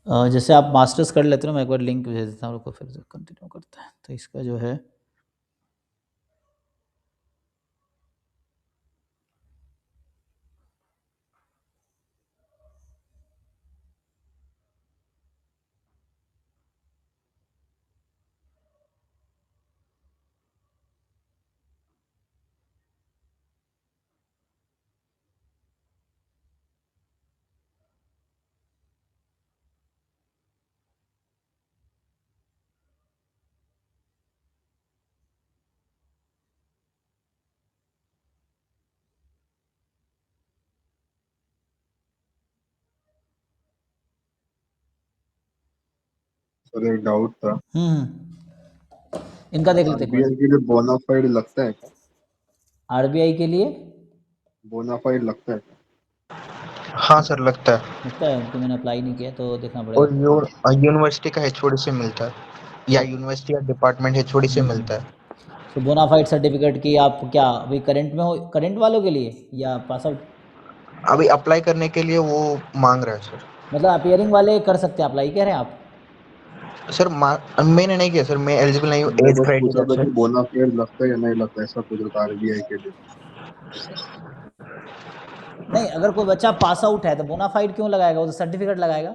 जैसे आप मास्टर्स कर लेते हो, मैं एक बार लिंक भेज देता हूँ, रुको फिर कंटिन्यू करते हैं। तो इसका जो है सर एक डाउट था, इनका देख लेते एक बार। आरबीआई के लिए बोनाफाइड लगता है क्या? आरबीआई के लिए बोनाफाइड लगता है क्या? हाँ सर लगता है, लगता है उनको, मैंने अप्लाई नहीं किया तो देखना और पड़ेगा। यूनिवर्सिटी का एचओडी से मिलता है, या यूनिवर्सिटी या डिपार्टमेंट एचओडी से मिलता है। तो बोनाफाइड सर्टिफिकेट की आप क्या अभी करंट में हो, करंट वालों के लिए या पास आउट? अभी अप्लाई करने के लिए वो मांग रहा है सर। मतलब अपियरिंग वाले कर सकते हैं अप्लाई, कह रहे हैं आप? सर मैंने नहीं किया सर, मैं एलिजिबल नहीं हूँ मैं एज बस पूछ रहा क्राइटेरिया था से। कि बोनाफाइड लगता है या नहीं लगता, ऐसा पूछ रहा था आरबीआई के लिए। नहीं, अगर कोई बच्चा पास आउट है तो बोनाफाइड क्यों लगाएगा, वो तो सर्टिफिकेट लगाएगा।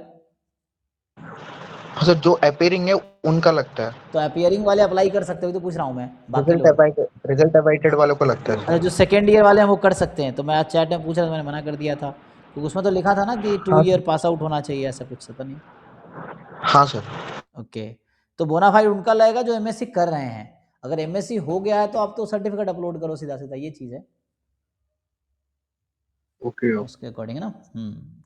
हाँ सर, जो अपेयरिंग है उनका लगता है, तो अपियरिंग वाले अप्लाई कर सकते हो तो पूछ रहा हूँ मैं, बाकी लोग। रिजल्ट अवाइटेड वालों को लगता है अच्छा, सर। जो सेकेंड ईयर वाले हैं वो कर सकते हैं, तो मैं आज चैट में पूछ रहा था, मैंने मना कर दिया था क्योंकि उसमें तो लिखा था ना कि 2 हाँ ईयर सर। पास आउट होना चाहिए, ऐसा कुछ था नहीं। हाँ सर। ओके, तो बोनाफाइड उनका लगेगा जो एमएससी कर रहे हैं। अगर एमएससी हो गया है तो आप तो सर्टिफिकेट अपलोड करो सीधा सीधा, ये चीज़ है ओके उसके अकॉर्डिंग ना।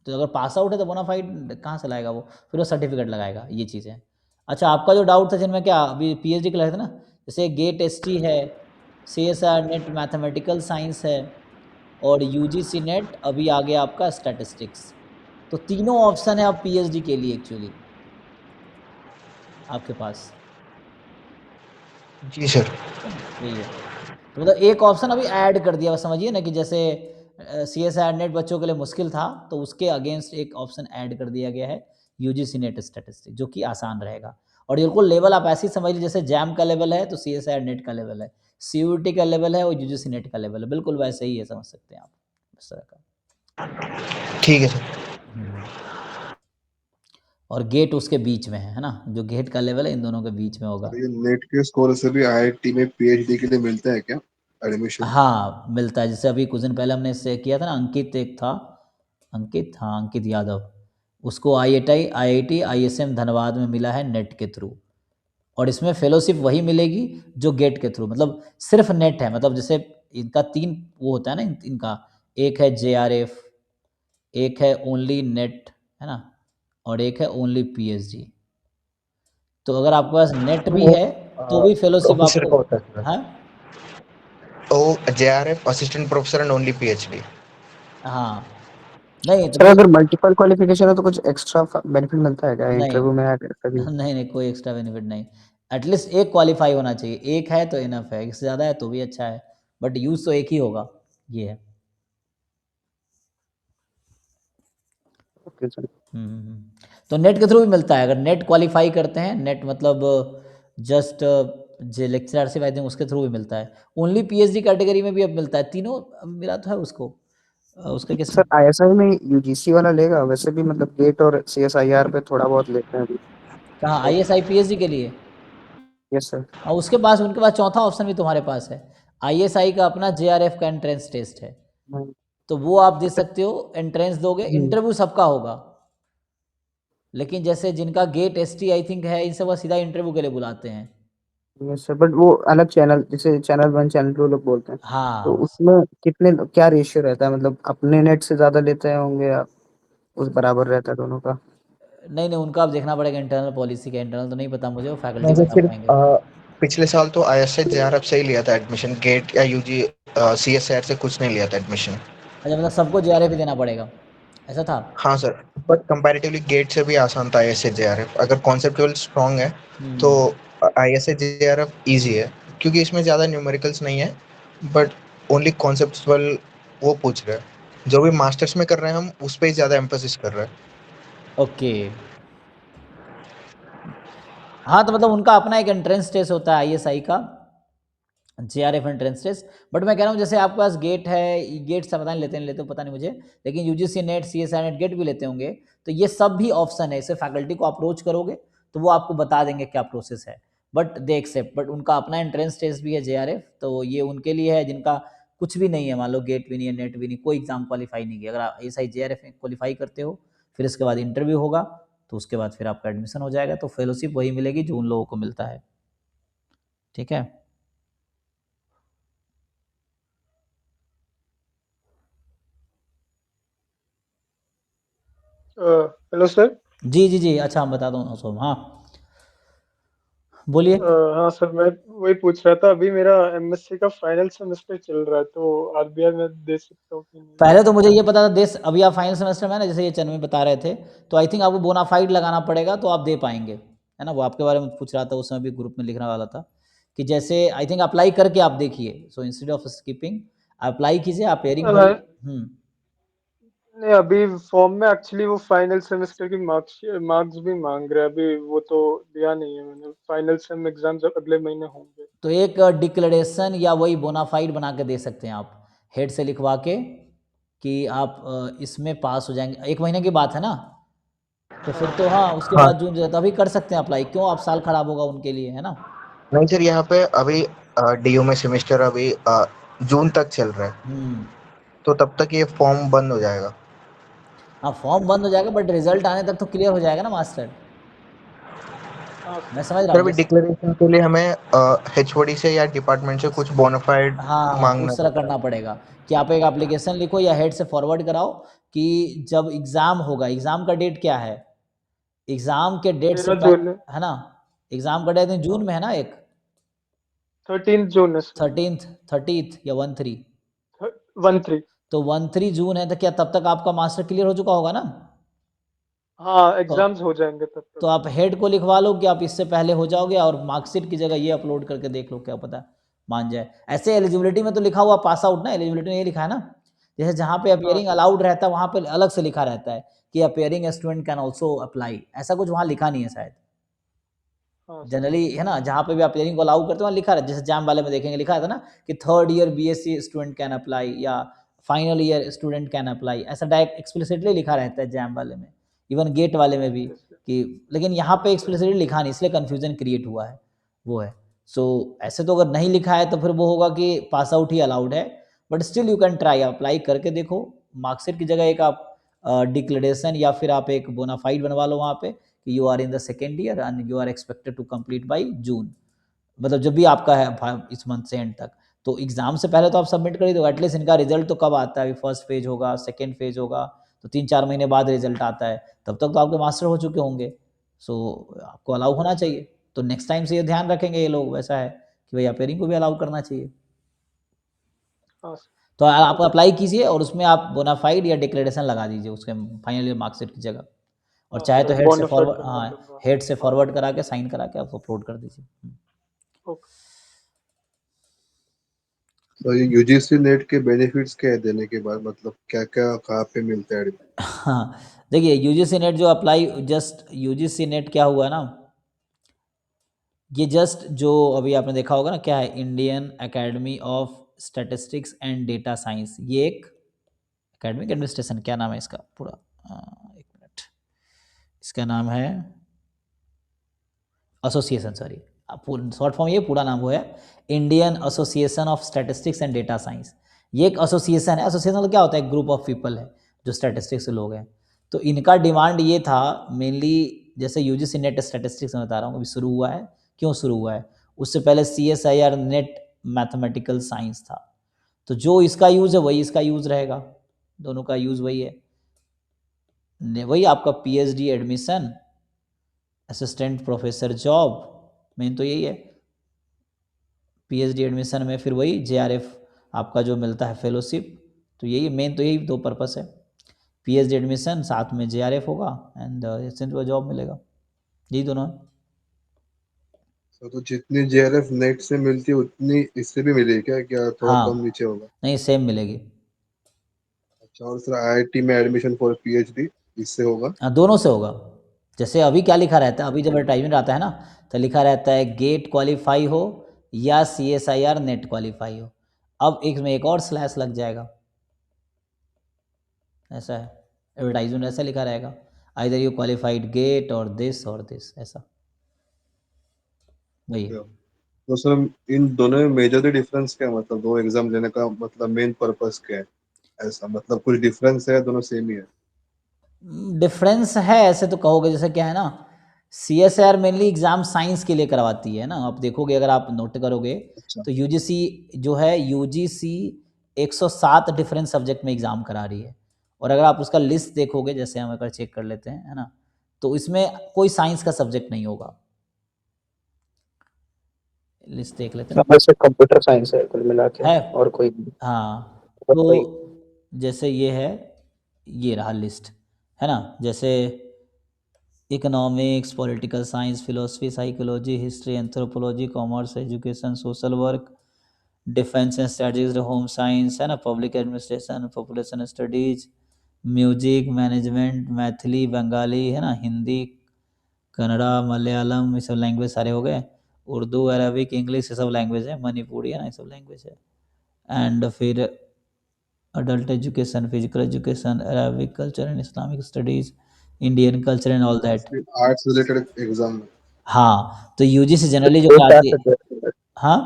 तो अगर पास आउट है तो बोनाफाइड कहाँ से लाएगा वो, फिर वो सर्टिफिकेट लगाएगा, ये चीज़ है। अच्छा, आपका जो डाउट था जिनमें क्या अभी पीएचडी के लगे थे ना, जैसे गेट एसटी है, सीएसआर नेट मैथमेटिकल साइंस है, और यूजीसी नेट अभी आ गया आपका स्टैटिस्टिक्स। तो तीनों ऑप्शन है अब पीएचडी के लिए एक्चुअली आपके पास, जी सर। है ना, यही है। तो मतलब एक ऑप्शन अभी ऐड कर दिया, बस समझिए ना कि जैसे सी एस आई नेट बच्चों के लिए मुश्किल था तो उसके अगेंस्ट एक ऑप्शन ऐड कर दिया गया है, यूजीसी नेट स्टैटिस्टिक्स, जो कि आसान रहेगा। और बिल्कुल लेवल आप ऐसे ही समझ लीजिए, जैसे जैम का लेवल है तो सी एस आई नेट का लेवल है, सीयूटी का लेवल है और यूजीसी नेट का लेवल है, बिल्कुल वैसे ही है, समझ सकते हैं आप इस तरह का। ठीक है सर। और गेट उसके बीच में है ना, जो गेट का लेवल है इन दोनों के बीच में होगा। सर ये नेट के स्कोर से भी आईआईटी में पीएचडी के लिए मिलता है क्या एडमिशन? हाँ मिलता है, जैसे अभी कुछ दिन पहले हमने इससे किया था ना, अंकित एक था, अंकित, हाँ अंकित यादव, उसको आईआईटी आईएसएम धनबाद में मिला है नेट के थ्रू। और इसमें फेलोशिप वही मिलेगी जो गेट के थ्रू, मतलब सिर्फ नेट है, मतलब जैसे इनका 3 वो होता है ना इनका, एक है जेआरएफ, एक है ओनली नेट, है ना, और एक है ओनली पीएचडी। तो अगर आपके पास नेट भी वो है तो भी फेलोशिप प्रोफेसर आपको, का होता है सर, हाँ तो JRF assistant professor and only PhD. हाँ, नहीं तो सर अगर मल्टीपल क्वालिफिकेशन है तो कुछ एक्स्ट्रा बेनिफिट मिलता है क्या नहीं इंटरव्यू में आकर कभी? नहीं नहीं, कोई एक्स्ट्रा बेनिफिट नहीं। एटलीस्ट एक क्वालिफाई होना चाहिए, एक है तो इनफ है, इससे ज़्यादा है तो भी अच्छा है, बट यूज़ तो एक ही होगा, ये है। Okay sir. तो नेट के थ्रू भी मिलता है, अगर नेट क्वालिफाई करते हैं, नेट मतलब जस्ट जो लेक्चरशिप आई थिंक उसके थ्रू भी मिलता है। ओनली पीएचडी कैटेगरी में भी अब मिलता है, तीनों अब मिला तो है उसको, उसका किस सर आईएसआई में यूजीसी वाला लेगा वैसे भी, मतलब गेट और सीएसआईआर पे थोड़ा बहुत लेते हैं अभी। कहाँ तो आईएसआई पीएचडी के लिए? Yes sir. और उसके पास उनके पास चौथा ऑप्शन भी तुम्हारे पास है, आईएसआई का अपना जेआरएफ का एंट्रेंस टेस्ट है, तो वो आप दे सकते हो, एंट्रेंस दोगे, इंटरव्यू सबका होगा। लेकिन जैसे जिनका गेट एसटी आई थिंक है, इनसे वो सीधा इंटरव्यू के लिए बुलाते हैं। यस सर, बट वो अलग चैनल, जैसे चैनल 1 चैनल 2 लोग बोलते हैं, तो हाँ, उसमें कितने क्या रेशियो रहता है, मतलब अपने नेट से ज्यादा लेते होंगे या उस बराबर रहता है दोनों का? नहीं नहीं, उनका आप देखना पड़ेगा इंटरनल पॉलिसी का, इंटरनल तो नहीं पता मुझे, वो फैकल्टी वैसे बता सिर्फ पाएंगे। पिछले साल तो आईएसएच जेआरएफ से ही लिया था एडमिशन, गेट या यूजी सीएसआर से कुछ नहीं लिया था एडमिशन। अच्छा, मतलब सबको जेआरएफ ही देना पड़ेगा, ऐसा था? हाँ सर, बट कंपैरेटिवली गेट से भी आसान था आईएसएच जेआरएफ, अगर कॉन्सेप्चुअल स्ट्रांग है तो आईएसएच जेआरएफ इजी है, क्योंकि इसमें ज़्यादा न्यूमेरिकल्स नहीं है, बट ओनली कॉन्सेप्चुअल वो पूछ रहे हैं। जो भी मास्टर्स में कर रहे हैं हम उस पर ही ज़्यादा एम्फोसिस कर रहे हैं। ओके, हाँ तो मतलब उनका अपना एक एंट्रेंस टेस्ट होता है ISI का, JRF एंट्रेंस टेस्ट। बट मैं कह रहा हूँ जैसे आपके पास गेट है, गेट से पता नहीं लेते नहीं लेते पता नहीं मुझे, लेकिन UGC net CSI net GATE भी लेते होंगे, तो ये सब भी ऑप्शन है। इसे फैकल्टी को अप्रोच करोगे तो वो आपको बता देंगे क्या प्रोसेस है, बट दे एक्सेप्ट। बट उनका अपना एंट्रेंस टेस्ट भी है JRF, तो ये उनके लिए है जिनका कुछ भी नहीं है, मान लो गेट भी नहीं है, नेट भी नहीं, कोई एग्जाम क्वालिफाई नहीं किया। अगर आप ISI JRF में क्वालिफाई करते हो, फिर इसके बाद इंटरव्यू होगा, तो उसके बाद फिर आपका एडमिशन हो जाएगा, तो फेलोशिप वही मिलेगी जो उन लोगों को मिलता है। ठीक है। Hello sir. जी जी जी, अच्छा हम बता दूँ सोम, हाँ बोलिए। हाँ सर, मैं वही पूछ रहा था, अभी मेरा एमएससी का फाइनल सेमेस्टर चल रहा है, तो आरबीआई में दे सकता हूँ कि नहीं? पहले तो मुझे ये पता था देश, अभी आप फाइनल सेमेस्टर में ना, जैसे ये चन्वी बता रहे थे, तो आई थिंक आपको बोनाफाइड लगाना पड़ेगा तो आप दे पाएंगे, है ना। वो आपके बारे में पूछ रहा था, उस समय भी ग्रुप में लिखने वाला था कि जैसे आई थिंक अप्लाई करके आप देखिए, so instead of skipping apply कीजिए, आप पेयरिंग हो। नहीं, अभी फॉर्म में एक्चुअली वो फाइनल सेमेस्टर की मार्क्स भी मांग रहे हैं, अभी वो तो दिया नहीं है मैंने। फाइनल सेम एग्जाम्स अगले महीने होंगे। तो एक डिक्लेरेशन या वही बोनाफाइड बना के दे सकते हैं आप, हेड से लिखवा के कि आप इसमें पास हो जाएंगे। 1 महीने की बात है ना, तो फिर तो हाँ उसके हाँ बाद जून तभी कर सकते हैं अप्लाई, क्यों आप साल खराब होगा उनके लिए, है ना। नहीं सर, यहाँ पे अभी DU में सेमेस्टर अभी जून तक चल रहा है, तो तब तक ये फॉर्म बंद हो जाएगा। हाँ फॉर्म बंद हो जाएगा, बट रिजल्ट आने तक तो क्लियर हो जाएगा ना मास्टर। हाँ मैं सर। समझ रहा सर हूँ अभी जैसे, डिक्लेरेशन के लिए हमें HOD से या डिपार्टमेंट से कुछ बोनाफाइड हाँ मांगना उस तरह पड़ता करना है। पड़ेगा कि आप एक एप्लीकेशन लिखो या हेड से फॉरवर्ड कराओ कि जब एग्ज़ाम होगा, एग्ज़ाम का डेट क्या है, एग्ज़ाम के डेट से 13 जून है। है ना, एग्ज़ाम का डेट जून हाँ, में है ना एक, 13 जून है सर। 30 या 13, 13। तो 13 जून है, तो क्या तब तक आपका मास्टर क्लियर हो चुका होगा ना। हाँ, तो एग्जाम्स हो जाएंगे तब तक। तो आप हेड को लिखवा लो कि आप इससे पहले हो जाओगे, और मार्कशीट की जगह ये अपलोड करके देख लो, क्या पता मान जाए। ऐसे एलिजिबिलिटी में तो लिखा हुआ पास आउट ना, एलिजिबिलिटी में ये लिखा है ना, जैसे जहाँ पे हाँ अपियरिंग सर। अलाउड रहता है वहाँ पे अलग से लिखा रहता है कि appearing student can also apply, ऐसा कुछ वहाँ लिखा नहीं है शायद। हाँ सर। जनरली है ना, जहाँ पे भी आप अपियरिंग को अलाउ करते हो वहाँ लिखा रहता है, जैसे जैम वाले में देखेंगे लिखा रहता है ना कि 3rd year BSc student can apply या final year student can apply, ऐसा डायरेक्ट एक्सप्लिसिटली लिखा रहता है जैम वाले में, इवन गेट वाले में भी यस कि, लेकिन यहाँ पे सर। एक्सप्लिसिटली लिखा नहीं, इसलिए कन्फ्यूजन क्रिएट हुआ है, वो है। सो ऐसे तो अगर नहीं लिखा है तो फिर वो होगा कि पास आउट ही अलाउड है, but still you can try, apply करके देखो। मार्कशीट की जगह एक आप डिक्लेरेशन या फिर आप एक बोनाफाइड बनवा लो वहाँ पे कि you are in the 2nd year and you are expected to complete by June, मतलब जब भी आपका है इस मंथ से एंड तक। तो एग्जाम से पहले तो आप सबमिट कर ही दो, एटलीस्ट इनका रिजल्ट तो कब आता है, अभी फर्स्ट फेज होगा, सेकेंड फेज होगा, तो 3-4 महीने बाद रिजल्ट आता है, तब तक तो आपके मास्टर हो चुके होंगे। सो आपको अलाउ होना यस सर। चाहिए, तो नेक्स्ट टाइम से ये ध्यान रखेंगे ये लोग, वैसा है कि भाई अपेयरिंग को भी अलाउ करना चाहिए। हाँ सर। तो आप ओके। अप्लाई कीजिए और उसमें आप बोनाफाइड या डिक्लेरेशन लगा दीजिए उसके फाइनल ईयर मार्कशीट की जगह, और हाँ चाहे सर, तो हेड से बोनाफाइड फॉरवर्ड, बनवा हाँ लूंगा। हेड से हाँ। फॉरवर्ड करा के साइन करा के आप अपलोड कर दीजिए। ओके। तो ये यूजीसी नेट के बेनिफिट्स क्या है देने के बाद, मतलब क्या क्या कहाँ पे मिलता है? हाँ देखिए, यूजीसी नेट जो अप्लाई, जस्ट यूजीसी नेट क्या हुआ ना, ये जस्ट जो अभी आपने देखा होगा ना, क्या है, Indian academy of statistics and data science, ये एक एकेडमिक एडमिनिस्ट्रेशन, क्या नाम है इसका पूरा, एक मिनट, इसका नाम है एसोसिएशन, सॉरी शॉर्ट फॉर्म, ये पूरा नाम वो है Indian association of statistics and data science. ये एक एसोसिएशन है, एसोसिएशन मतलब क्या होता है, एक ग्रुप ऑफ पीपल है जो स्टैटिस्टिक्स से लोग हैं। तो इनका डिमांड ये था मेनली, जैसे यूजीसी नेट स्टैटिस्टिक्स में बता रहा हूँ अभी शुरू हुआ है, क्यों शुरू हुआ है, उससे पहले CSIR नेट मैथमेटिकल साइंस था, तो जो इसका यूज़ है वही इसका यूज़ रहेगा, दोनों का यूज़ वही है, वही आपका PhD admission, assistant professor job, main तो यही है। PhD एडमिशन में फिर वही JRF आपका जो मिलता है फेलोशिप, तो यही मेन तो यही 2 पर्पस है, PhD एडमिशन साथ में JRF होगा एंड असिस्टेंट को जॉब मिलेगा, यही दोनों है। तो जितनी जेआरएफ नेट से मिलती है उतनी इससे भी मिलेगी क्या, क्या थोड़ा हाँ कम नीचे होगा? नहीं, सेम मिलेगी। अच्छा, और सर आईआईटी में एडमिशन फॉर पीएचडी इससे होगा? हाँ दोनों से होगा, जैसे अभी क्या लिखा रहता है, अभी जब एडवर्टाइजमेंट आता है ना तो लिखा रहता है गेट क्वालिफाई हो या CSIR नेट क्वालिफाई हो। अब एक में एक और स्लैश लग जाएगा, ऐसा है एडवर्टाइजमेंट, ऐसा लिखा रहेगा आइदर यू क्वालिफाइड गेट और दिस ऐसा, वही है। तो सर इन दोनों में मेजर डिफरेंस क्या है, मतलब दो एग्जाम लेने का मतलब मेन पर्पस क्या है, ऐसा मतलब कुछ डिफरेंस है, दोनों सेम ही है? डिफरेंस है ऐसे तो कहोगे, जैसे क्या है ना, CSIR मेनली एग्जाम साइंस के लिए करवाती है ना, आप देखोगे अगर आप नोट करोगे अच्छा। तो UGC जो है, UGC 107 डिफरेंट सब्जेक्ट में एग्जाम करा रही है, और अगर आप उसका लिस्ट देखोगे, जैसे हम अगर चेक कर लेते हैं है ना, तो इसमें कोई साइंस का सब्जेक्ट नहीं होगा, लिस्ट देख लेते हैं वैसे कंप्यूटर साइंस है कुल मिला के, है। और कोई नहीं। हाँ और तो कोई जैसे ये है, ये रहा लिस्ट है ना, जैसे economics, political science, philosophy, psychology, history, anthropology, commerce, education, social work, defence and strategies, home science है ना, public administration, population studies, music, management, Maithili, Bengali है ना, हिंदी, कन्नड़ा, मलयालम, ये सब लैंग्वेज सारे हो गए, उर्दू, अरबिक, इंग्लिश, ये सब लैंग्वेज है, मणिपुरी है ना, ये सब लैंग्वेज है। एंड फिर adult education, physical education, Arabic culture and Islamic studies, Indian culture and all that. Arts related exam में? हाँ तो UGC जनरली जो दो चार कराती है, सब्जेक्ट हाँ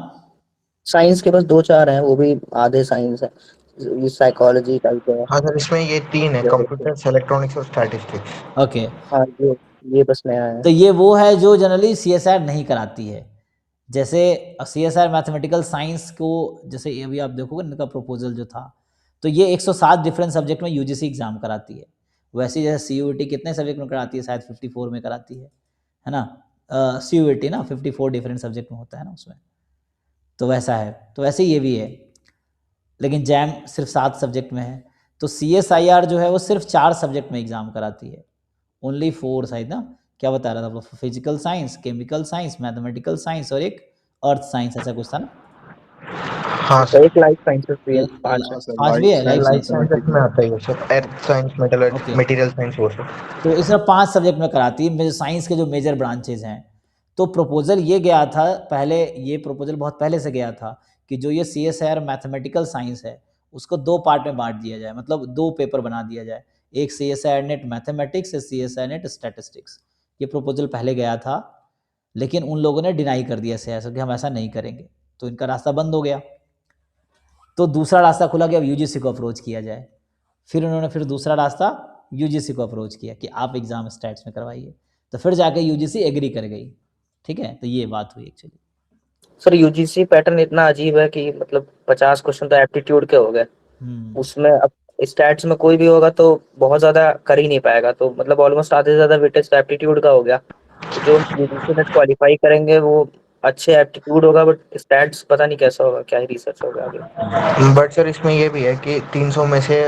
साइंस के बस दो चार हैं, वो भी आधे साइंस है, ये साइकोलॉजी टाइप है। हाँ सर, इसमें ये 3 है, कंप्यूटर्स, इलेक्ट्रॉनिक्स और स्टैटिस्टिक्स। ओके। हाँ ये बस नया है। तो ये वो है जो जनरली CSIR नहीं कराती है, जैसे CSIR मैथमेटिकल साइंस को, जैसे अभी आप देखोगे इनका प्रपोजल जो था, तो ये 107 डिफरेंट सब्जेक्ट में UGC एग्जाम कराती है, वैसे जैसे CUET कितने सब्जेक्ट में कराती है, शायद 54 में कराती है ना, CUET ना 54 डिफरेंट सब्जेक्ट में होता है ना उसमें, तो वैसा है, तो वैसे ये भी है, लेकिन जैम सिर्फ 7 सब्जेक्ट में है। तो CSIR जो है वो सिर्फ 4 सब्जेक्ट में एग्जाम कराती है, ओनली 4 शायद ना, क्या बता रहा था, physical science, chemical science, mathematical science और एक अर्थ साइंस, ऐसा कुछ था ना। हाँ तो सर, एक लाइफ साइंसेस भी है, ल- 5 है। हाँ सर, 5 भी है लाइफ लाइफ साइंस। साइंसेस में आता ही है sir, earth science, okay, material science वो सब। तो इसमें 5 सब्जेक्ट में कराती है, साइंस के जो मेजर ब्रांचेज हैं। तो प्रपोजल ये गया था पहले, ये प्रपोजल बहुत पहले से गया था कि जो ये CSIR मैथमेटिकल साइंस है उसको 2 पार्ट में बांट दिया जाए, मतलब 2 पेपर बना दिया जाए, एक CSIR नेट मैथमेटिक्स से CSIR नेट स्टैटिस्टिक्स। ये प्रपोजल पहले गया था, लेकिन उन लोगों ने डिनाई कर दिया CSIR कि हम ऐसा नहीं करेंगे, तो इनका रास्ता बंद हो गया। तो दूसरा रास्ता खुला कि अब UGC को अप्रोच किया जाए, फिर उन्होंने फिर दूसरा रास्ता UGC को अप्रोच किया कि आप एग्ज़ाम स्टैट्स में करवाइए, तो फिर जाके UGC एग्री कर गई, ठीक है, तो ये बात हुई एक्चुअली। सर यूजीसी पैटर्न इतना अजीब है कि मतलब 50 क्वेश्चन तो एप्टीट्यूड के हो गए, उसमें अब स्टैट्स में कोई भी होगा तो बहुत ज्यादा कर ही नहीं पाएगा, तो मतलब ऑलमोस्ट आधे से ज्यादा वेटेज तो एप्टीट्यूड का हो गया। तो जो यूजीसी नेट क्वालिफाई करेंगे वो अच्छे एप्टीट्यूड होगा, बट स्टैट्स पता नहीं कैसा होगा, क्या ही रिसर्च होगा आगे। बट सर इसमें ये भी है कि 300 में से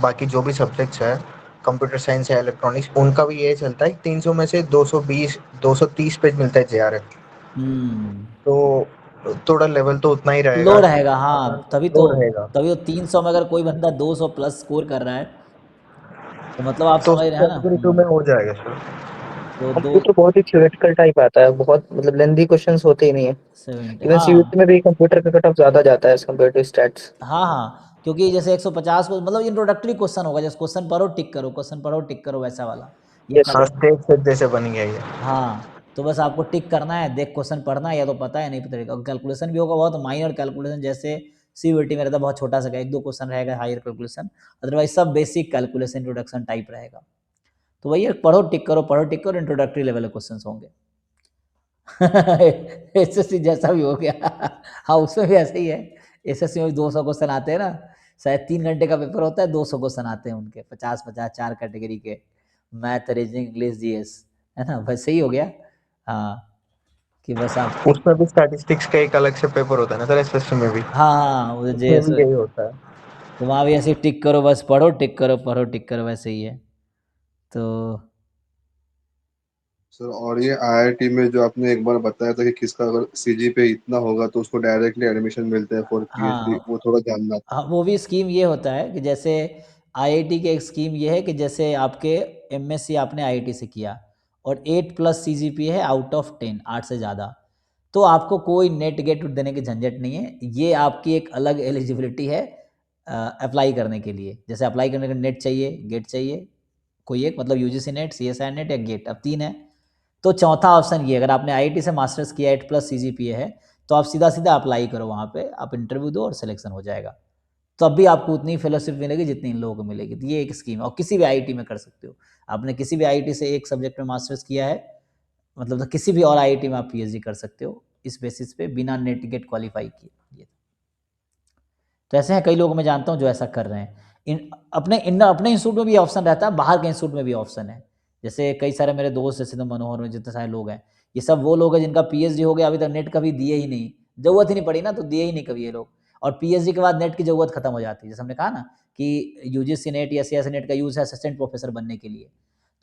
बाकी जो भी सब्जेक्ट्स है, कंप्यूटर साइंस या इलेक्ट्रॉनिक्स, उनका भी ये चलता है कि 300 में से 220 230 पेज मिलता है JRF। तो थोड़ा लेवल तो उतना ही रहेगा, लो रहेगा, हाँ लो रहेगा। तभी तो 300 में अगर कोई बंदा 200 प्लस स्कोर कर रहा है, तो मतलब आप तो समझ उसको रहे हैं ना। कैटेगरी 2 में हो जाएगा सर। तो दो कंप्यूटर बहुत ही थ्योरेटिकल टाइप आता है, बहुत मतलब लेंथी क्वेश्चंस होते ही नहीं है। 70, इवन सीयूटी हाँ में भी कंप्यूटर का कट ऑफ ज्यादा जाता है एज कम्पेयर टू स्टैट्स। हाँ हाँ, क्योंकि जैसे 150 को मतलब इंट्रोडक्टरी क्वेश्चन होगा, जैसे क्वेश्चन पढ़ो टिक करो, क्वेश्चन पढ़ो टिक करो, वैसा वाला ये यस हाँ, सर। स्टेज सेट जैसे बन गया ये। हाँ, तो बस आपको टिक करना है, देख क्वेश्चन पढ़ना है, या तो पता है नहीं पता रहेगा, कैलकुलेशन भी होगा बहुत माइनर कैलकुलेशन, जैसे CUET में रहता है बहुत छोटा सा, 1-2 क्वेश्चन रहेगा हायर कैलकुलेशन, अदरवाइज सब बेसिक कैलकुलेशन इंट्रोडक्शन टाइप रहेगा। तो वही है, पढ़ो टिक करो, इंट्रोडक्टरी लेवल के क्वेश्चन होंगे। SSC जैसा भी हो गया। हाँ उसमें भी ऐसा ही है, SSC में भी 200 क्वेश्चन आते हैं ना, शायद 3 घंटे का पेपर होता है, 200 क्वेश्चन आते हैं उनके, 50-50 4 कैटेगरी के, मैथ, रीजनिंग, इंग्लिश, GS, है ना, बस सही हो गया। हाँ, कि बस आप टिक, उसमें भी स्टैटिस्टिक्स का एक अलग से पेपर होता है ना सर, SSC में भी। हाँ हाँ वो उसमें JS, भी यही होता है। तो वहाँ भी ऐसे ही टिक करो, बस पढ़ो टिक करो, पढ़ो टिक करो, वैसे ही है। तो सर और ये IIT में जो आपने एक बार बताया था कि किसका अगर CG पे इतना होगा तो उसको डायरेक्टली एडमिशन मिलता है फॉर PhD, हाँ वो थोड़ा जानना था। हाँ, वो भी स्कीम ये होता है कि जैसे IIT की एक स्कीम ये है कि जैसे आपके MSc आपने IIT से किया और 8+ CGPA है आउट ऑफ 10, 8 से ज़्यादा, तो आपको कोई नेट गेट देने की झंझट नहीं है। ये आपकी एक अलग एलिजिबिलिटी है अप्लाई करने के लिए। जैसे अप्लाई करने का नेट चाहिए, गेट चाहिए, कोई एक, मतलब UGC नेट, CSIR नेट या गेट, अब 3 है। तो चौथा ऑप्शन ये, अगर आपने IIT से मास्टर्स किया, 8+ CGPA है, तो आप सीधा सीधा अप्लाई करो वहाँ पे, आप इंटरव्यू दो और सिलेक्शन हो जाएगा। तब भी आपको उतनी फेलोशिप मिलेगी जितनी इन लोगों को मिलेगी। तो ये एक स्कीम है और किसी भी IIT में कर सकते हो। आपने किसी भी IIT से एक सब्जेक्ट में मास्टर्स किया है, मतलब तो किसी भी और IIT में आप PhD कर सकते हो इस बेसिस पे, बिना नेट गेट क्वालिफाई किए। तो ऐसे हैं कई लोग मैं जानता हूँ जो ऐसा कर रहे हैं। अपने इंस्टीट्यूट में भी ऑप्शन रहता है, बाहर के इंस्टीट्यूट में भी ऑप्शन है। जैसे कई सारे मेरे दोस्त, जैसे तो मनोहर में जितने सारे लोग हैं, ये सब वो लोग हैं जिनका PhD हो गया, अभी तक नेट कभी दिए ही नहीं, जरूरत ही नहीं पड़ी ना, तो दिए ही नहीं कभी ये लोग। और PhD के बाद नेट की जरूरत खत्म हो जाती है। जैसे हमने कहा ना कि UGC नेट या CSIR नेट का यूज़ है असिस्टेंट प्रोफेसर बनने के लिए।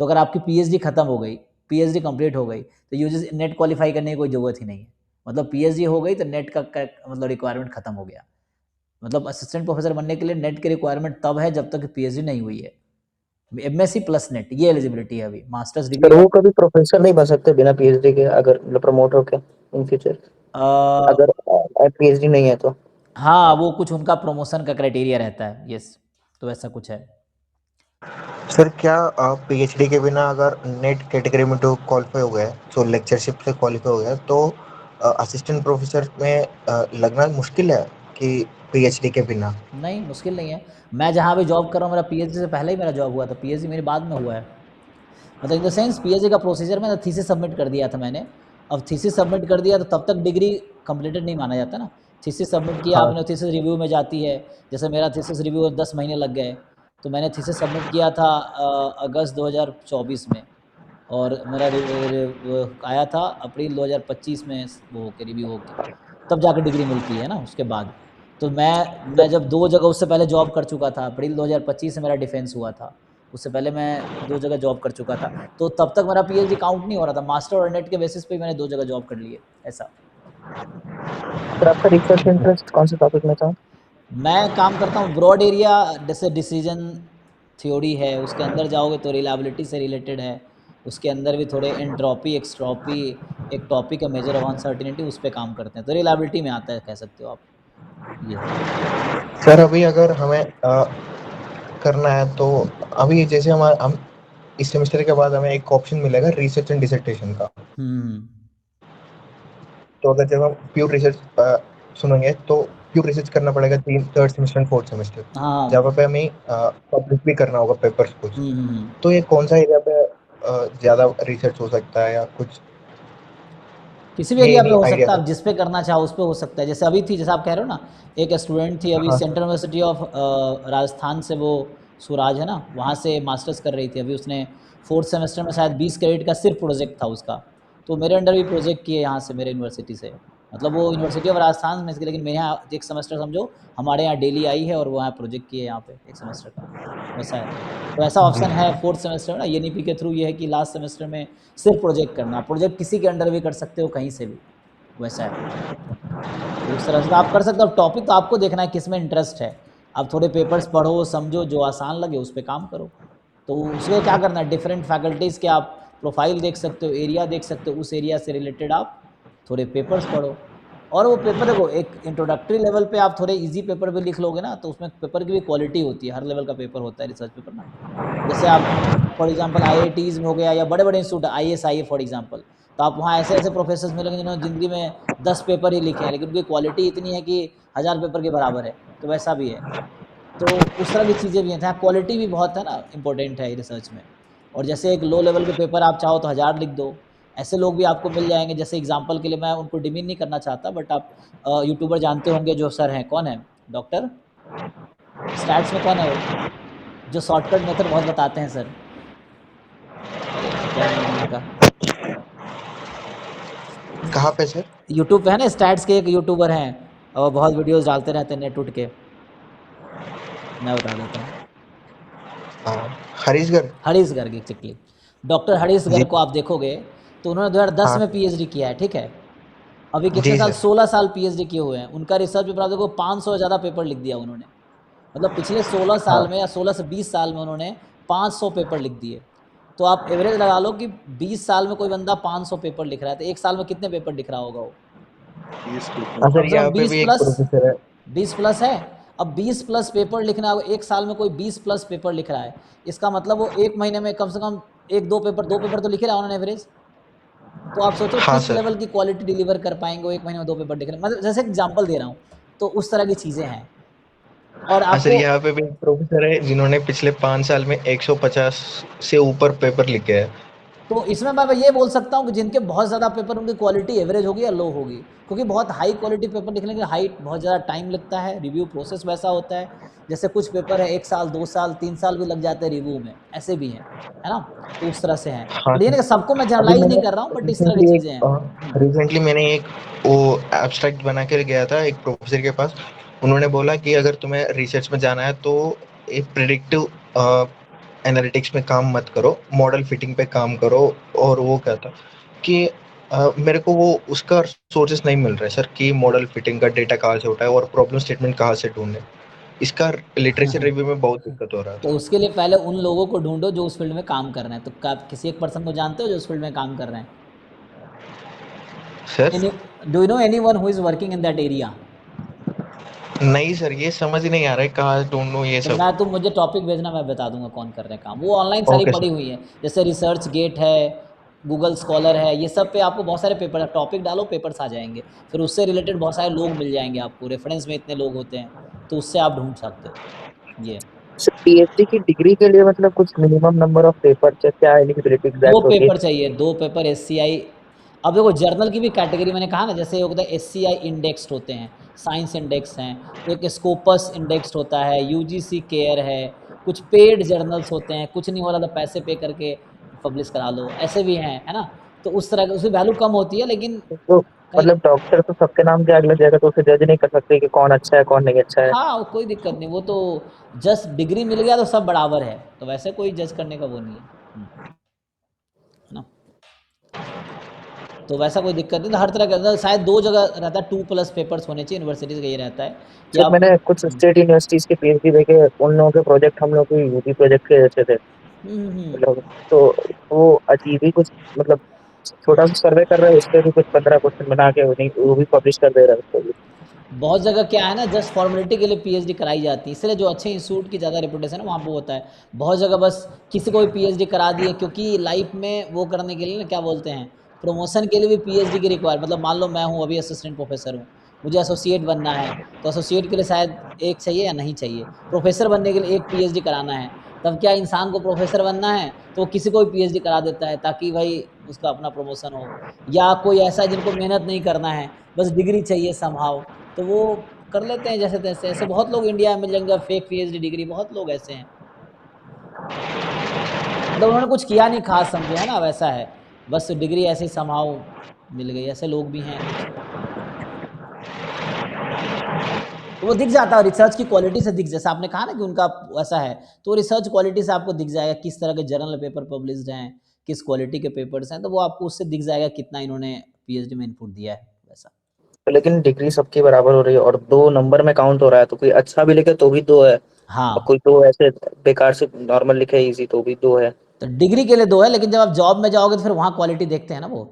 तो अगर आपकी PhD खत्म हो गई, PhD कंप्लीट हो गई, तो UGC नेट क्वालिफाई करने की कोई ज़रूरत ही नहीं है। मतलब PhD हो गई तो नेट का मतलब रिक्वायरमेंट खत्म हो गया। मतलब असिस्टेंट प्रोफेसर बनने के लिए नेट की रिक्वायरमेंट तब है जब तक PhD नहीं हुई है। MSc प्लस नेट, ये एलिजिबिलिटी है अभी। मास्टर्स पर डिग्री वो कभी प्रोफेसर नहीं बन सकते बिना PhD के, अगर मतलब प्रमोट होके इन फ्यूचर, अगर PhD नहीं है तो? हाँ, वो कुछ उनका प्रमोशन का क्राइटेरिया रहता है, यस, तो ऐसा कुछ है। सर क्या PhD के बिना अगर नेट कैटेगरी में तो क्वालिफाई हो गया है, तो लेक्चरशिप से क्वालिफाई हो गया है, तो असिस्टेंट प्रोफेसर में लगना मुश्किल है कि PhD के बिना? नहीं, मुश्किल नहीं है। मैं जहाँ भी जॉब कर रहा हूँ, मेरा PhD से पहले ही मेरा जॉब हुआ था, PhD मेरे बाद में हुआ है। मतलब इन द सेंस PhD का प्रोसीजर में थीसिस सबमिट कर दिया था मैंने। अब थीसिस सबमिट कर दिया तो तब तक डिग्री कंप्लीटेड नहीं माना जाता ना। थीसिस सबमिट किया हाँ। आपने, थीसिस रिव्यू में जाती है। जैसे मेरा थीसिस रिव्यू 10 महीने लग गए, तो मैंने थीसिस सबमिट किया था अगस्त 2024 में, और मेरा आया था अप्रैल 2025 में, वो होके रिव्यू होके, तब जाकर डिग्री मिलती है ना उसके बाद। तो मैं जब 2 जगह उससे पहले जॉब कर चुका था, अप्रैल 2025 से मेरा डिफेंस हुआ था, उससे पहले मैं 2 जगह जॉब कर चुका था, तो तब तक मेरा PhD काउंट नहीं हो रहा था। मास्टर और नेट के बेसिस पे मैंने 2 जगह जॉब कर ली है, ऐसा। सर आपका रिसर्च इंटरेस्ट कौन से टॉपिक में था? मैं काम करता हूँ ब्रॉड एरिया, जैसे डिसीजन थ्योरी है, उसके अंदर जाओगे तो रिलायबिलिटी से रिलेटेड है, उसके अंदर भी थोड़े एंट्रोपी एक्सट्रोपी, एक टॉपिक है मेजर ऑफ अनसर्टिनिटी, उस पर काम करते हैं, तो रिलायबिलिटी में आता है, कह सकते हो आप। ये है। सर अभी अगर हमें करना है तो अभी जैसे हम इस सेमेस्टर के बाद हमें एक ऑप्शन मिलेगा रिसर्च एंड डिसर्टेशन का। तो अगर जब हम प्योर रिसर्च सुनेंगे तो प्योर रिसर्च करना पड़ेगा 3rd semester and 4th semester, हाँ। जहाँ पे हमें पब्लिश भी करना होगा पेपर्स कुछ। हम्म। तो ये कौन सा एरिया पे ज्यादा रिसर्च हो सकता है या कुछ किसी भी है? एरिया पे नहीं हो आइडिया सकता है, आप सर। जिस पे करना चाहो उस पे हो सकता है। जैसे अभी थी, जैसे आप कह रहे हो ना, एक स्टूडेंट थी अभी हाँ central sir. University of Rajasthan से, वो सुराज है ना, वहाँ से मास्टर्स कर रही थी। अभी उसने 4th सेमेस्टर में शायद 20 क्रेडिट का सिर्फ प्रोजेक्ट था उसका, तो मेरे अंडर भी प्रोजेक्ट किए यहाँ से, मेरे यूनिवर्सिटी से। मतलब वो यूनिवर्सिटी ऑफ राजस्थान में, लेकिन मेरे यहाँ एक सेमेस्टर समझो हमारे यहाँ डेली आई है, और वो यहाँ प्रोजेक्ट किए यहाँ पे एक सेमेस्टर का, वैसा है। तो ऐसा ऑप्शन है 4th सेमेस्टर में ना, ENP के थ्रू ये है कि लास्ट सेमेस्टर में सिर्फ प्रोजेक्ट करना, प्रोजेक्ट किसी के अंडर भी कर सकते हो, कहीं से भी, वैसा है। तो उस तरह से आप कर सकते हो। टॉपिक तो आपको देखना है किस में इंटरेस्ट है। आप थोड़े पेपर्स पढ़ो, समझो, जो आसान लगे उस पर काम करो। तो उसमें क्या करना है, डिफरेंट फैकल्टीज़ के आप प्रोफाइल देख सकते हो, एरिया देख सकते हो, उस एरिया से रिलेटेड आप थोड़े पेपर्स पढ़ो। और वो पेपर देखो, एक इंट्रोडक्टरी लेवल पे आप थोड़े इजी पेपर भी लिख लोगे ना, तो उसमें पेपर की भी क्वालिटी होती है। हर लेवल का पेपर होता है रिसर्च पेपर ना। जैसे आप फॉर एग्जांपल IITs में हो गया, या बड़े बड़े इंस्टीट्यूट, ISI फॉर एग्जांपल, तो आप वहाँ ऐसे ऐसे प्रोफेसर मिलेंगे जिन्होंने ज़िंदगी में 10 पेपर ही लिखे हैं, लेकिन उनकी क्वालिटी इतनी है कि 1000 पेपर के बराबर है, तो वैसा भी है। तो उस तरह की चीज़ें भी हैं, यहाँ क्वालिटी भी बहुत है ना, इंपॉर्टेंट है रिसर्च में। और जैसे एक लो लेवल के पेपर आप चाहो तो 1000 लिख दो, ऐसे लोग भी आपको मिल जाएंगे। जैसे एग्जांपल के लिए मैं उनको डिमीन नहीं करना चाहता, बट आप यूट्यूबर जानते होंगे जो सर हैं, कौन है, डॉक्टर, स्टैट्स में कौन है वो, जो शॉर्टकट मेथड बहुत बताते हैं सर, अरे क्या नाम है उनका, कहाँ पे सर? यूट्यूब पे है ना, स्टैट्स के एक यूट्यूबर हैं, और बहुत वीडियोस डालते रहते हैं नेट उठ के, मैं बता देता हूँ। हरीश गर्ग। हरीश गर्ग एक्चुअली, डॉक्टर हरीश जी गर्ग को आप देखोगे तो उन्होंने 2010 हाँ में PhD किया है, ठीक है। अभी कितने जी साल, सर। 16 साल PhD किए हुए हैं। उनका रिसर्च पेपर आप देखो, 500 से ज़्यादा पेपर लिख दिया उन्होंने। मतलब पिछले 16 हाँ साल में या 16 से 20 साल में उन्होंने 500 पेपर लिख दिए। तो आप एवरेज लगा लो कि 20 साल में कोई बंदा 500 पेपर लिख रहा है, तो एक साल में कितने पेपर लिख रहा होगा वो? 30 पेपर हाँ कम सर, से यहाँ कम पे 20 भी एक प्लस, प्रोफेसर है। 20 प्लस है। अब 20 प्लस पेपर लिखना होगा, एक साल में कोई 20 प्लस पेपर लिख रहा है, इसका मतलब वो एक महीने में कम से कम दो पेपर तो लिख रहा है ऑन एवरेज। तो आप सोचो हाँ किस सर। लेवल की क्वालिटी डिलीवर कर पाएंगे वो एक महीने में 2 पेपर लिख रहे हैं। मतलब जैसे एग्जांपल दे रहा हूँ, तो उस तरह की चीजें हैं। और हाँ सर, आपको यहाँ पे भी एक प्रोफेसर है जिन्होंने पिछले 5 साल में 150 से ऊपर पेपर लिखे हैं। तो इसमें मैं ये बोल सकता हूँ कि जिनके बहुत ज़्यादा पेपर, उनकी क्वालिटी एवरेज होगी या लो होगी, क्योंकि बहुत हाई क्वालिटी पेपर लिखने के लिए हाई बहुत ज़्यादा टाइम लगता है, रिव्यू प्रोसेस वैसा होता है। जैसे कुछ पेपर है 1 साल 2 साल 3 साल भी लग जाते हैं रिव्यू में, ऐसे भी हैं, है ना। तो उस तरह से हैं, हाँ बट ये सर, नहीं कि सबको मैं अभी जनरलाइज नहीं मैंने कर रहा हूँ, बट इस तरह की चीज़ें हैं। रिसेंटली मैंने एक वो एब्स्ट्रैक्ट बना के गया था एक प्रोफेसर के पास। उन्होंने बोला कि अगर तुम्हें रिसर्च में जाना है तो एक प्रिडिक्टिव एनालिटिक्स में काम मत करो, मॉडल फिटिंग पे काम करो। और वो क्या था कि मेरे को वो उसका सोर्सेस नहीं मिल रहा है सर कि मॉडल फिटिंग का डेटा कहाँ से उठाए और प्रॉब्लम स्टेटमेंट कहाँ से ढूंढे। इसका लिटरेचर रिव्यू में बहुत दिक्कत हो रहा तो था। उसके लिए पहले उन लोगों को ढूंढो जो उस फील्ड में काम कर रहे हैं। तो आप किसी एक पर्सन को जानते हो जो उस फील्ड में काम कर रहे हैं? Sir do you know anyone who is working in that area? नहीं सर, ये समझ ही नहीं आ रहा है कहाँ ढूंढूं ये तो सब। मैं, तुम मुझे टॉपिक भेजना, मैं बता दूंगा कौन कर रहे हैं काम। वो ऑनलाइन सारी ओके पड़ी सर। हुई है, जैसे रिसर्च गेट है, गूगल स्कॉलर है, ये सब पे आपको बहुत सारे पेपर, टॉपिक डालो पेपर्स आ जाएंगे। फिर उससे रिलेटेड बहुत सारे लोग मिल जाएंगे आपको, रेफरेंस में इतने लोग होते हैं, तो उससे आप ढूंढ सकते हो ये। सर पीएचडी की डिग्री के लिए मतलब कुछ मिनिमम नंबर ऑफ पेपर क्या एलिजिबिलिटी 2 एग्जैक्ट होती है? पेपर चाहिए, 2 पेपर SCI। अब देखो जर्नल की भी कैटेगरी मैंने कहा ना, जैसे होता है SCI इंडेक्स्ड होते हैं, साइंस इंडेक्स हैं, एक स्कोपस इंडेक्स्ड होता है, UGC केयर है, कुछ पेड जर्नल्स होते हैं, कुछ नहीं हो रहा तो पैसे पे करके पब्लिश करा लो, ऐसे भी हैं, है ना। तो उस तरह की उसकी वैल्यू कम होती है, लेकिन तो कहीं, मतलब डॉक्टर तो सबके नाम के आगे लग जाएगा, तो उसे जज नहीं कर सकते कि कौन अच्छा है कौन नहीं अच्छा है। हाँ कोई दिक्कत नहीं, वो तो जस्ट डिग्री मिल गया तो सब बराबर है, तो वैसे कोई जज करने का वो नहीं है, है ना। तो वैसा कोई दिक्कत नहीं, तो हर तरह का शायद 2 जगह रहता है, 2+ पेपर्स होने चाहिए यूनिवर्सिटीज़ का, ये रहता है कि सर आप। मैंने कुछ स्टेट यूनिवर्सिटीज के पीएचडी देखे, उन लोगों के प्रोजेक्ट हम लोग के यूजी प्रोजेक्ट के जैसे थे। मतलब तो वो अजीब ही कुछ, मतलब छोटा सा सर्वे कर रहे हैं, उस पर भी कुछ 15 क्वेश्चन बना के वो भी पब्लिश कर दे रहे हैं उसको भी। बहुत जगह क्या है ना, जस्ट फॉर्मेलिटी के लिए PhD कराई जाती है, इसलिए जो अच्छे इंस्टीट्यूट की ज़्यादा रेपुटेशन है वहाँ पे होता है। बहुत जगह बस किसी को भी PhD करा दिए, क्योंकि लाइफ में वो करने के लिए ना, क्या बोलते हैं, प्रमोशन के लिए भी PhD की रिक्वायर, मतलब मान लो मैं हूँ अभी असिस्टेंट प्रोफेसर हूँ, मुझे एसोसिएट बनना है, तो एसोसिएट के लिए शायद एक चाहिए या नहीं चाहिए, प्रोफेसर बनने के लिए एक PhD कराना है। तब क्या इंसान को प्रोफेसर बनना है तो वो किसी को भी PhD करा देता है, ताकि भाई उसका अपना प्रमोशन हो। या कोई ऐसा है जिनको मेहनत नहीं करना है, बस डिग्री चाहिए समहाउ, तो वो कर लेते हैं जैसे तैसे। ऐसे बहुत लोग इंडिया में मिल जाएंगे फेक PhD डिग्री, बहुत लोग ऐसे हैं, मतलब उन्होंने कुछ किया नहीं खास, समझे, है ना, वैसा है, बस डिग्री ऐसे ही समहाउ मिल गई, ऐसे लोग भी हैं कुछ। तो वो दिख जाता है रिसर्च की क्वालिटी से, दिख, जैसा आपने कहा ना कि उनका ऐसा है, तो रिसर्च क्वालिटी से आपको दिख जाएगा किस तरह के जर्नल पेपर पब्लिश्ड हैं, किस क्वालिटी के पेपर्स हैं, तो वो आपको उससे दिख जाएगा कितना इन्होंने PhD में इनपुट दिया है, वैसा। तो लेकिन डिग्री सबकी बराबर हो रही है और 2 नंबर में काउंट हो रहा है, तो कोई अच्छा भी लिखे तो भी 2 है, और हाँ, कोई 2 ऐसे बेकार से नॉर्मल लिखे इजी तो भी 2 है। तो डिग्री के लिए 2 है, लेकिन जब आप जॉब में जाओगे तो फिर वहाँ क्वालिटी देखते हैं ना वो।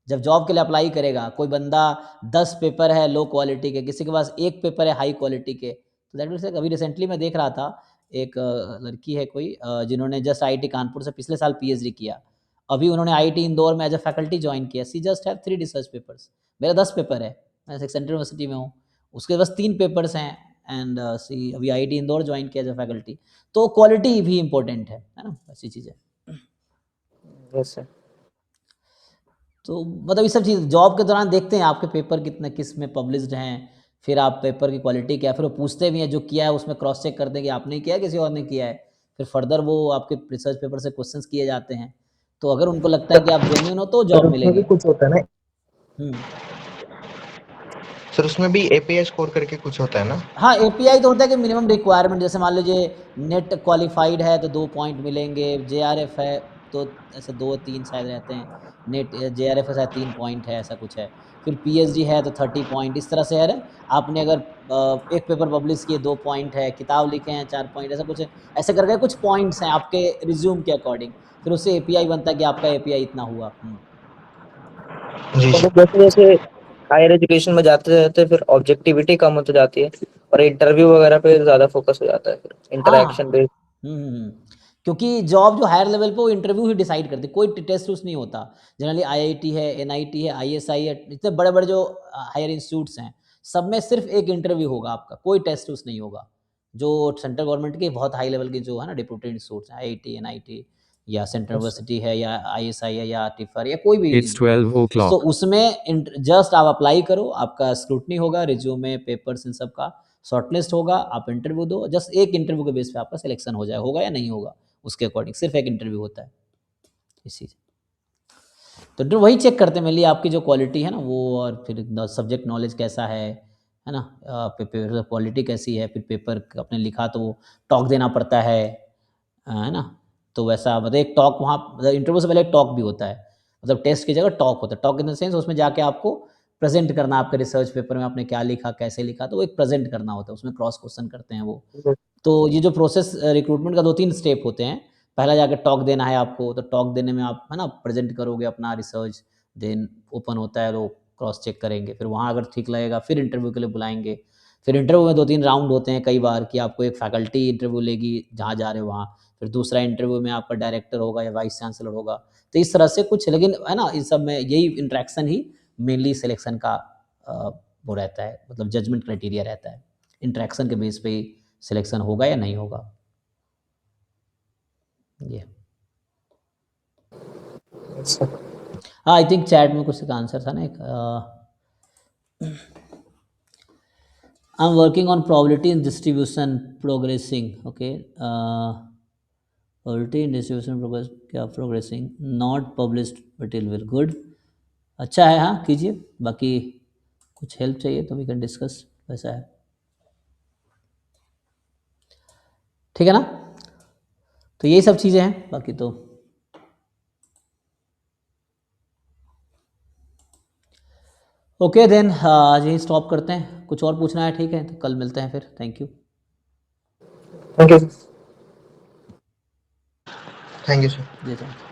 जब जॉब के लिए अप्लाई करेगा कोई बंदा, 10 पेपर है लो क्वालिटी के, किसी के पास 1 पेपर है हाई क्वालिटी के, तो दैट मीन्स अभी रिसेंटली मैं देख रहा था, एक लड़की है कोई, जिन्होंने जस्ट IIT कानपुर से पिछले साल PhD किया, अभी उन्होंने IIT इंदौर में एज अ फैकल्टी ज्वाइन किया, सी जस्ट हैव 3 रिसर्च पेपर्स, मेरा 10 पेपर है, मैं सेंट्रल यूनिवर्सिटी में हूँ, उसके बस 3 पेपर्स हैं, एंड सी अभी IIT इंदौर ज्वाइन किया एज अ फैकल्टी। तो क्वालिटी भी इंपॉर्टेंट है ना, ऐसी चीज़ें। वैसे तो मतलब ये सब चीज़ जॉब के दौरान देखते हैं आपके पेपर कितने किस में पब्लिश्ड हैं, फिर आप पेपर की क्वालिटी क्या है, फिर वो पूछते भी हैं जो किया है उसमें क्रॉस चेक करते हैं कि आपने किया है किसी और ने किया है, फिर फर्दर वो आपके रिसर्च पेपर से क्वेश्चंस किए जाते हैं, तो अगर उनको लगता है कि आप जेन्युइन हो तो सर जॉब उसमें भी मिलेगी। कुछ होता है ना, हम्म। सर उसमें भी एपीआई स्कोर करके कुछ होता है ना। हाँ API तो होता है कि मिनिमम रिक्वायरमेंट, जैसे मान लीजिए नेट क्वालिफाइड है तो 2 पॉइंट मिलेंगे, JRF है तो ऐसे 2-3 शायद रहते हैं, नेट JRF है शायद 3 पॉइंट है, ऐसा कुछ है। फिर पीएचडी है तो 30 पॉइंट, इस तरह से है ना। आपने अगर एक पेपर पब्लिश किए 2 पॉइंट है, किताब लिखे हैं 4 पॉइंट, ऐसा कुछ ऐसे करके कुछ पॉइंट्स हैं आपके रिज्यूम के अकॉर्डिंग, फिर उससे एपीआई बनता है कि आपका एपीआई इतना हुआ। जी तो सर। जैसे जैसे हायर एजुकेशन में जाते जाते फिर ऑब्जेक्टिविटी कम होती जाती है और इंटरव्यू वगैरह पे ज्यादा फोकस हो जाता है, फिर इंटरेक्शन बेस्ड। क्योंकि जॉब जो हायर लेवल पे वो इंटरव्यू ही डिसाइड करती है, कोई टेस्ट उस नहीं होता। जनरली आईआईटी है, एनआईटी है, आईएसआई है, इतने बड़े बड़े जो हायर इंस्टीट्यूट्स हैं, सब में सिर्फ एक इंटरव्यू होगा आपका, कोई टेस्ट उस नहीं होगा। जो सेंट्रल गवर्नमेंट के बहुत हाई लेवल के जो है ना डिप्यूटेड इंस्टीट्यूट्स हैं, आईआईटी, एनआईटी या सेंट्रल यूनिवर्सिटी है या आईएसआई है या टिफर या कोई भी, It's 12 तो o'clock. उसमें जस्ट आप अप्लाई करो, आपका स्क्रूटनी होगा, रिज्यूमे, पेपर्स, इन सब का शॉर्टलिस्ट होगा, आप इंटरव्यू दो, जस्ट एक इंटरव्यू के बेस पे आपका सिलेक्शन हो जाए, होगा या नहीं होगा उसके अकॉर्डिंग, सिर्फ एक इंटरव्यू होता है इसी से। तो वही चेक करते हैं मेनली आपकी जो क्वालिटी है ना वो, और फिर सब्जेक्ट नॉलेज कैसा है ना, पेपर क्वालिटी कैसी है, फिर पेपर आपने लिखा तो टॉक देना पड़ता है ना। तो वैसा मतलब एक टॉक वहाँ इंटरव्यू से पहले एक टॉक भी होता है, मतलब टेस्ट की जगह टॉक होता है। टॉक इन द सेंस उसमें जाके आपको प्रेजेंट करना, आपके रिसर्च पेपर में आपने क्या लिखा, कैसे लिखा, तो वो एक प्रेजेंट करना होता है, उसमें क्रॉस क्वेश्चन करते हैं वो। तो ये जो प्रोसेस रिक्रूटमेंट का 2-3 स्टेप होते हैं। पहला जाके टॉक देना है आपको, तो टॉक देने में आप है ना प्रेजेंट करोगे अपना रिसर्च, देन ओपन होता है तो क्रॉस चेक करेंगे, फिर वहाँ अगर ठीक लगेगा फिर इंटरव्यू के लिए बुलाएंगे। फिर इंटरव्यू में 2-3 राउंड होते हैं कई बार, कि आपको एक फैकल्टी इंटरव्यू लेगी जहाँ जा रहे हो वहाँ, फिर दूसरा इंटरव्यू में आपका डायरेक्टर होगा या वाइस चांसलर होगा। तो इस तरह से कुछ, लेकिन है ना इस सब में यही इंट्रैक्शन ही मेनली सिलेक्शन का वो रहता है, मतलब जजमेंट क्राइटेरिया रहता है। इंट्रैक्शन के बेस पे ही सिलेक्शन होगा या नहीं होगा। ये हाँ, आई थिंक चैट में कुछ आंसर था ना एक, I am working on probability in distribution progressing, okay, probability in distribution progress क्या progressing, not published but it will good. अच्छा है, हाँ कीजिए, बाकी कुछ हेल्प चाहिए तो वी कैन डिस्कस, वैसा है, ठीक है ना। तो यही सब चीज़ें हैं, बाकी तो ओके देन आज यही स्टॉप करते हैं। कुछ और पूछना है ठीक है, तो कल मिलते हैं फिर। Thank you. Thank you. Thank you sir. जी थैंक यू।